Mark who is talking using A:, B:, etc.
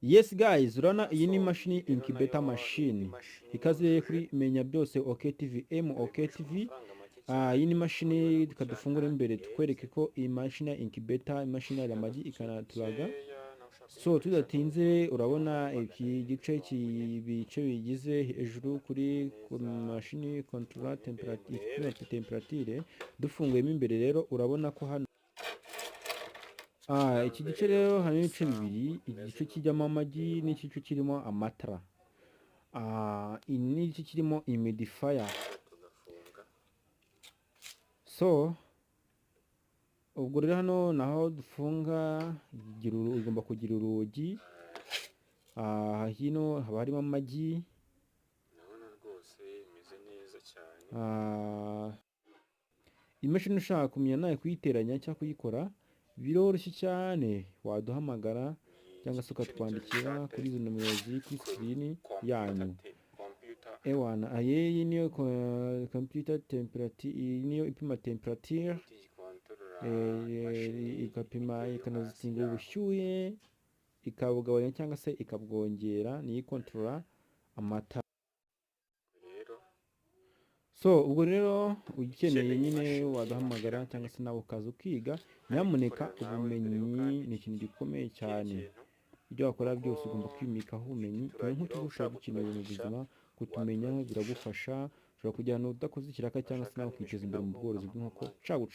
A: Yes guys, urabona iyi ni imashini incubator machine. Ikaze kuri menya byose OK TV M OK TV. Iyi ni imashini tukadufungura imbere tukwereke ko iyi mashini ya incubator imashini ya amagi ikanaturaga. So tudatinze urabona iki gice cy'ibice bigize hejuru kuri mashini control temperature dufunguyemo imbere rero urabona ko hano iki gice rero harimo ibice bibiri, igice kijyamo amagi n'igice kirimo amatara. Ni igice kirimo humidifier. So ubwo rero hano naho dufunga ugomba kugira urugi. Hino haba harimo amagi.
B: Ndabona rwose imeze neza cyane.
A: Imashini ushaka kumenya nawe kuyiteranya cyangwa kuyikora biroroshye cyane, waduhamagara cyangwa se ukatwandikira kuri izo nomero ziri kuri sikirini yanyu. Ewana iyi niyo computer temperature, niyo ipima temperature, ikapima ikanazitinga ubushyuhe, ikabugabanya cyangwa se ikabwongera, niyo ikontorora amata. So ubwo rero ukeneye nyine waduhamagara cyangwa se nawe ukaza ukiga. Nyamuneka ubumenyi ni ikintu gikomeye cyane, ibyo wakora byose ugomba kwimikaho ubumenyi. Tumenye nk'uturusha dukeneye mu buzima, kutumenya biragufasha. Ushobora kujya ahantu udakoze ikiraka cyangwa se nawe ukiteza imbere mu bworozi bw'inkoko.